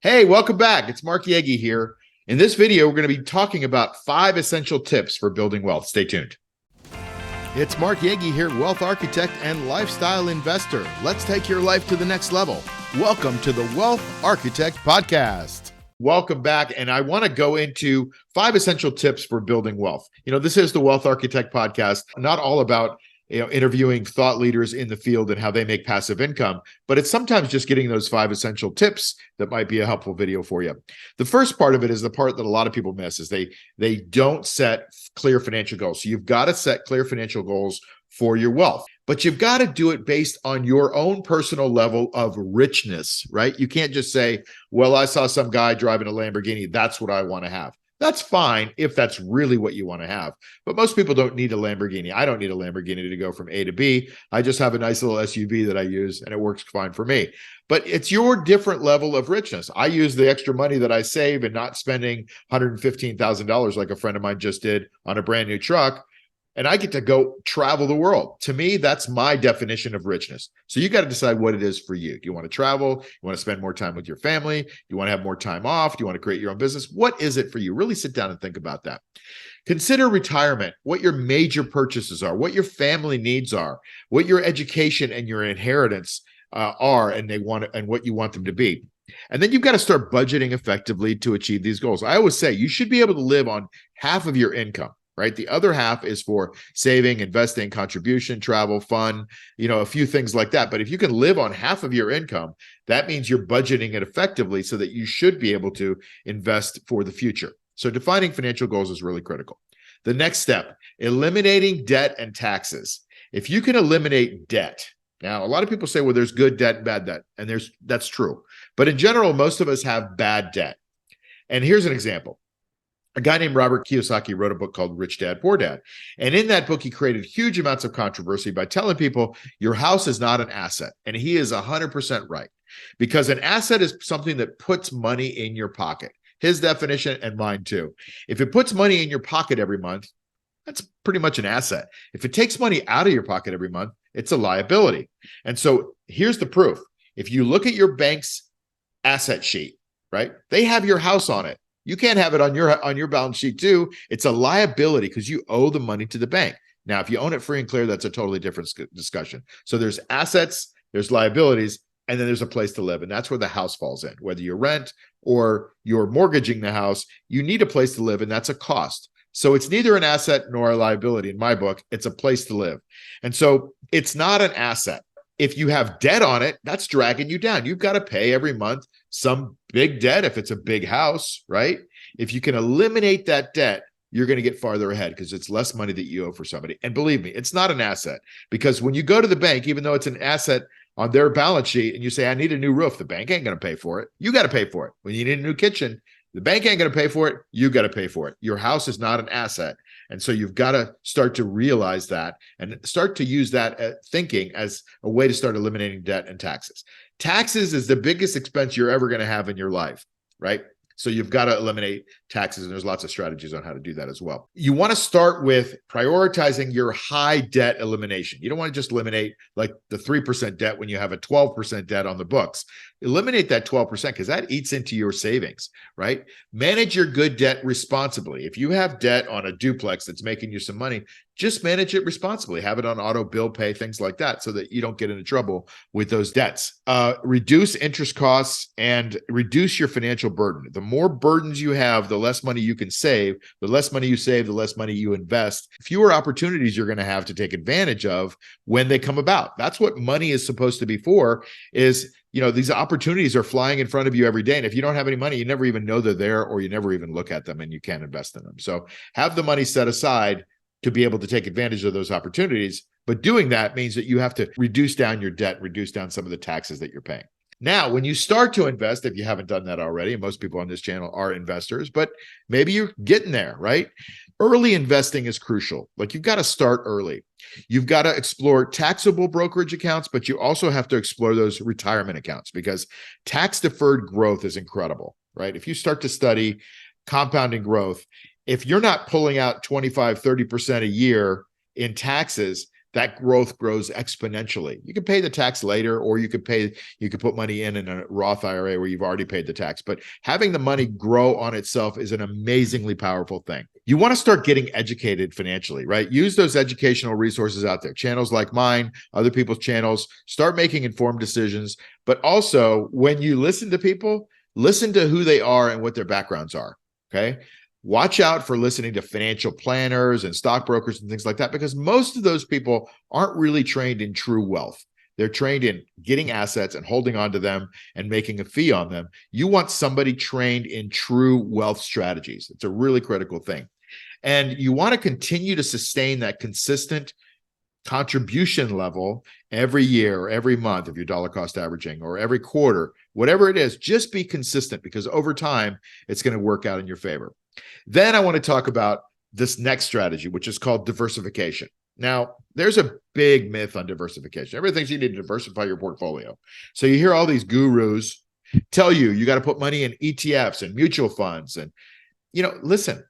Hey, welcome back. It's Mark Yegge here. In this video, we're going to be talking about 5 essential tips for building wealth. Stay tuned. It's Mark Yegge here, wealth architect and lifestyle investor. Let's take your life to the next level. Welcome to the Wealth Architect Podcast. Welcome back. And I want to go into 5 essential tips for building wealth. This is the Wealth Architect Podcast, not all about interviewing thought leaders in the field and how they make passive income, but it's sometimes just getting those 5 essential tips that might be a helpful video for you. The first part of it is the part that a lot of people miss is they don't set clear financial goals. So you've got to set clear financial goals for your wealth, but you've got to do it based on your own personal level of richness, right? You can't just say, well, I saw some guy driving a Lamborghini. That's what I want to have. That's fine if that's really what you want to have. But most people don't need a Lamborghini. I don't need a Lamborghini to go from A to B. I just have a nice little SUV that I use and it works fine for me. But it's your different level of richness. I use the extra money that I save and not spending $115,000 like a friend of mine just did on a brand new truck. And I get to go travel the world. To me, that's my definition of richness. So you got to decide what it is for you. Do you want to travel? You want to spend more time with your family? You want to have more time off? Do you want to create your own business? What is it for you? Really sit down and think about that. Consider retirement, what your major purchases are, what your family needs are, what your education and your inheritance are, and what you want them to be. And then you've got to start budgeting effectively to achieve these goals. I always say you should be able to live on half of your income. Right? The other half is for saving, investing, contribution, travel, fun, a few things like that. But if you can live on half of your income, that means you're budgeting it effectively so that you should be able to invest for the future. So defining financial goals is really critical. The next step, eliminating debt and taxes. If you can eliminate debt, now a lot of people say, well, there's good debt and bad debt, and that's true. But in general, most of us have bad debt. And here's an example. A guy named Robert Kiyosaki wrote a book called Rich Dad, Poor Dad. And in that book, he created huge amounts of controversy by telling people your house is not an asset. And he is 100% right, because an asset is something that puts money in your pocket. His definition and mine too. If it puts money in your pocket every month, that's pretty much an asset. If it takes money out of your pocket every month, it's a liability. And so here's the proof. If you look at your bank's asset sheet, right, they have your house on it. You can't have it on your balance sheet too. It's a liability because you owe the money to the bank. Now, if you own it free and clear, that's a totally different discussion. So there's assets, there's liabilities, and then there's a place to live. And that's where the house falls in. Whether you rent or you're mortgaging the house, you need a place to live, and that's a cost. So it's neither an asset nor a liability in my book. It's a place to live. And so it's not an asset. If you have debt on it, that's dragging you down. You've got to pay every month some big debt if it's a big house, right? If you can eliminate that debt, you're going to get farther ahead because it's less money that you owe for somebody. And believe me, it's not an asset, because when you go to the bank, even though it's an asset on their balance sheet and you say, I need a new roof, the bank ain't going to pay for it. You got to pay for it. When you need a new kitchen, the bank ain't going to pay for it. You got to pay for it. Your house is not an asset. And so you've got to start to realize that and start to use that thinking as a way to start eliminating debt and taxes. Taxes is the biggest expense you're ever going to have in your life, right? So you've got to eliminate taxes, and there's lots of strategies on how to do that as well. You want to start with prioritizing your high debt elimination. You don't want to just eliminate like the 3% debt when you have a 12% debt on the books. Eliminate that 12% because that eats into your savings, right? Manage your good debt responsibly. If you have debt on a duplex that's making you some money, just manage it responsibly. Have it on auto bill pay, things like that, so that you don't get into trouble with those debts. Reduce interest costs and reduce your financial burden. The more burdens you have, the less money you can save. The less money you save, the less money you invest. Fewer opportunities you're going to have to take advantage of when they come about. That's what money is supposed to be for, is these opportunities are flying in front of you every day. And if you don't have any money, you never even know they're there, or you never even look at them and you can't invest in them. So have the money set aside to be able to take advantage of those opportunities. But doing that means that you have to reduce down your debt, reduce down some of the taxes that you're paying. Now, when you start to invest, if you haven't done that already, and most people on this channel are investors, but maybe you're getting there, right? Early investing is crucial. Like, you've got to start early. You've got to explore taxable brokerage accounts, but you also have to explore those retirement accounts, because tax-deferred growth is incredible, right? If you start to study compounding growth, if you're not pulling out 25, 30% a year in taxes, that growth grows exponentially. You can pay the tax later, or you could put money in a Roth IRA where you've already paid the tax. But having the money grow on itself is an amazingly powerful thing. You want to start getting educated financially, right? Use those educational resources out there, channels like mine, other people's channels. Start making informed decisions. But also, when you listen to people, listen to who they are and what their backgrounds are, okay? Watch out for listening to financial planners and stockbrokers and things like that, because most of those people aren't really trained in true wealth. They're trained in getting assets and holding on to them and making a fee on them. You want somebody trained in true wealth strategies. It's a really critical thing. And you want to continue to sustain that consistent contribution level every year or every month if you're dollar cost averaging, or every quarter, whatever it is. Just be consistent, because over time, it's going to work out in your favor. Then I want to talk about this next strategy, which is called diversification. Now, there's a big myth on diversification. Everybody thinks you need to diversify your portfolio. So you hear all these gurus tell you got to put money in ETFs and mutual funds. And, listen,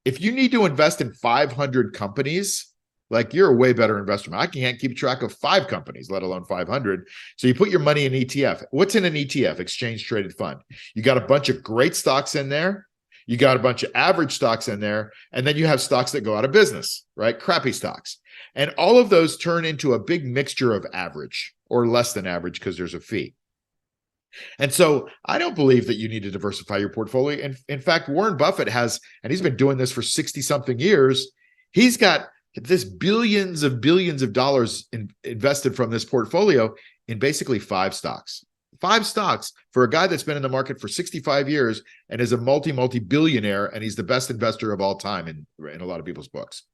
if you need to invest in 500 companies, like, you're a way better investor. I can't keep track of 5 companies, let alone 500. So you put your money in ETF. What's in an ETF? Exchange traded fund. You got a bunch of great stocks in there. You got a bunch of average stocks in there, and then you have stocks that go out of business, right? Crappy stocks. And all of those turn into a big mixture of average or less than average, because there's a fee. And so I don't believe that you need to diversify your portfolio. And in fact, Warren Buffett has, and he's been doing this for 60 something years. He's got this billions of dollars invested from this portfolio in basically 5 stocks. 5 stocks for a guy that's been in the market for 65 years and is a multi-billionaire, and he's the best investor of all time in a lot of people's books.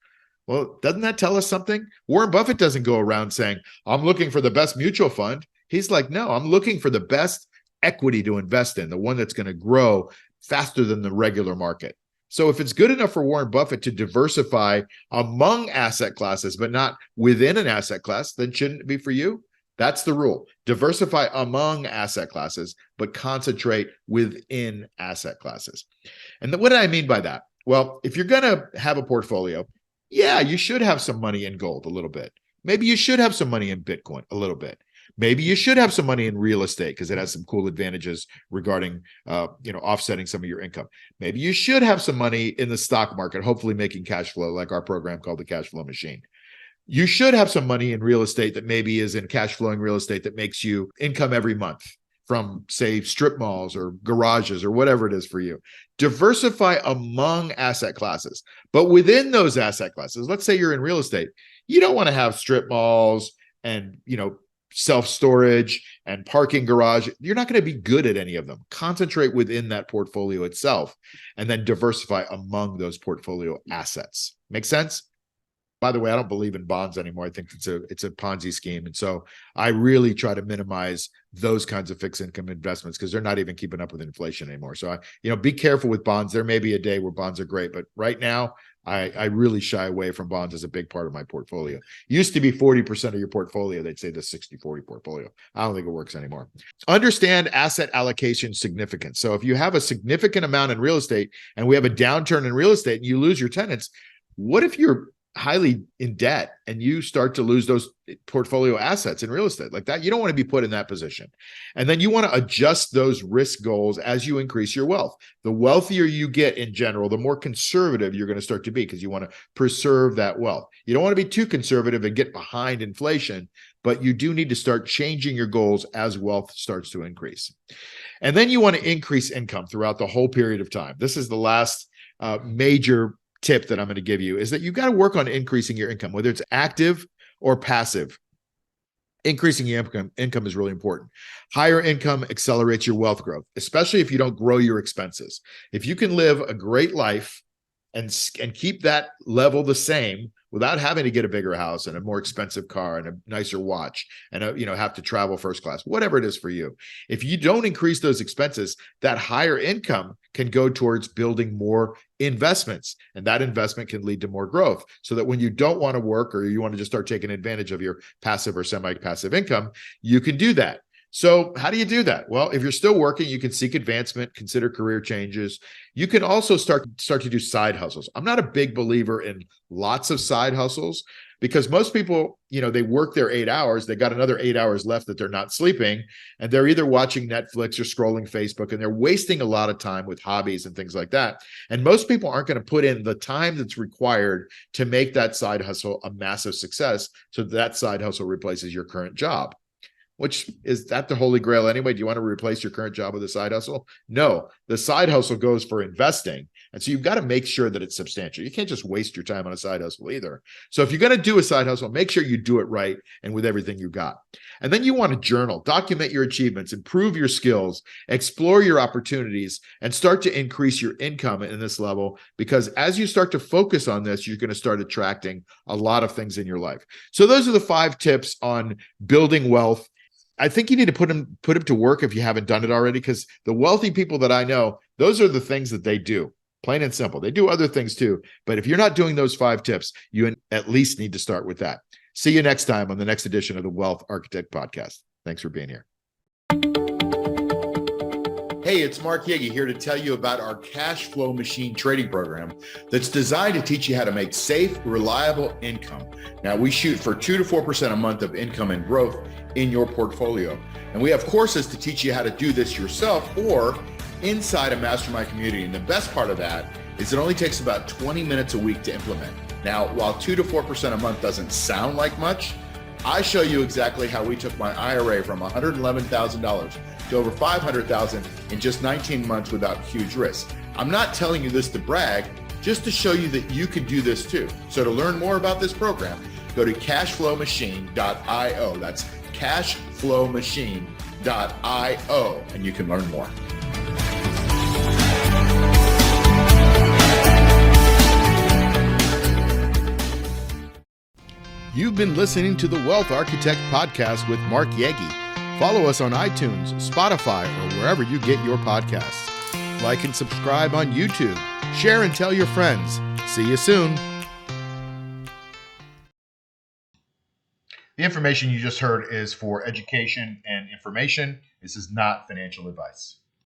Well, doesn't that tell us something? Warren Buffett doesn't go around saying, I'm looking for the best mutual fund. He's like, no, I'm looking for the best equity to invest in, the one that's going to grow faster than the regular market. So if it's good enough for Warren Buffett to diversify among asset classes, but not within an asset class, then shouldn't it be for you? That's the rule. Diversify among asset classes, but concentrate within asset classes. And what do I mean by that? Well, if you're going to have a portfolio, yeah, you should have some money in gold a little bit. Maybe you should have some money in Bitcoin a little bit. Maybe you should have some money in real estate because it has some cool advantages regarding, offsetting some of your income. Maybe you should have some money in the stock market, hopefully making cash flow, like our program called the Cash Flow Machine. You should have some money in real estate that maybe is in cash flowing real estate that makes you income every month from, say, strip malls or garages or whatever it is for you. Diversify among asset classes. But within those asset classes, let's say you're in real estate, you don't want to have strip malls and, self-storage and parking garage. You're not going to be good at any of them. Concentrate within that portfolio itself and then diversify among those portfolio assets. Make sense? By the way, I don't believe in bonds anymore. I think it's a Ponzi scheme. And so I really try to minimize those kinds of fixed income investments because they're not even keeping up with inflation anymore. So be careful with bonds. There may be a day where bonds are great, but right now I really shy away from bonds as a big part of my portfolio. Used to be 40% of your portfolio. They'd say the 60-40 portfolio. I don't think it works anymore. Understand asset allocation significance. So if you have a significant amount in real estate and we have a downturn in real estate and you lose your tenants, what if you're highly in debt and you start to lose those portfolio assets in real estate like that? You don't want to be put in that position. And then you want to adjust those risk goals as you increase your wealth. The wealthier you get in general, the more conservative you're going to start to be because you want to preserve that wealth. You don't want to be too conservative and get behind inflation, but you do need to start changing your goals as wealth starts to increase. And then you want to increase income throughout the whole period of time. This is the last major tip that I'm going to give you, is that you've got to work on increasing your income, whether it's active or passive. Increasing your income is really important. Higher income accelerates your wealth growth, especially if you don't grow your expenses. If you can live a great life and keep that level the same without having to get a bigger house and a more expensive car and a nicer watch and have to travel first class, whatever it is for you. If you don't increase those expenses, that higher income can go towards building more investments, and that investment can lead to more growth, so that when you don't want to work or you want to just start taking advantage of your passive or semi-passive income, you can do that. So how do you do that? Well, if you're still working, you can seek advancement, consider career changes. You can also start to do side hustles. I'm not a big believer in lots of side hustles because most people, they work their 8 hours, they got another 8 hours left that they're not sleeping, and they're either watching Netflix or scrolling Facebook, and they're wasting a lot of time with hobbies and things like that. And most people aren't going to put in the time that's required to make that side hustle a massive success, so that side hustle replaces your current job. Which is that the holy grail anyway? Do you want to replace your current job with a side hustle? No, the side hustle goes for investing. And so you've got to make sure that it's substantial. You can't just waste your time on a side hustle either. So if you're going to do a side hustle, make sure you do it right and with everything you got. And then you want to journal, document your achievements, improve your skills, explore your opportunities, and start to increase your income in this level. Because as you start to focus on this, you're going to start attracting a lot of things in your life. So those are the 5 tips on building wealth. I think you need to put them to work if you haven't done it already, because the wealthy people that I know, those are the things that they do, plain and simple. They do other things too. But if you're not doing those 5 tips, you at least need to start with that. See you next time on the next edition of the Wealth Architect Podcast. Thanks for being here. Hey, it's Mark Yegge here to tell you about our cash flow machine trading program that's designed to teach you how to make safe, reliable income. Now, we shoot for 2 to 4% a month of income and growth in your portfolio. And we have courses to teach you how to do this yourself or inside a mastermind community. And the best part of that is it only takes about 20 minutes a week to implement. Now, while 2 to 4% a month doesn't sound like much, I show you exactly how we took my IRA from $111,000 to over $500,000 in just 19 months without huge risk. I'm not telling you this to brag, just to show you that you can do this too. So to learn more about this program, go to cashflowmachine.io. That's cashflowmachine.io, and you can learn more. You've been listening to the Wealth Architect Podcast with Mark Yegge. Follow us on iTunes, Spotify, or wherever you get your podcasts. Like and subscribe on YouTube. Share and tell your friends. See you soon. The information you just heard is for education and information. This is not financial advice.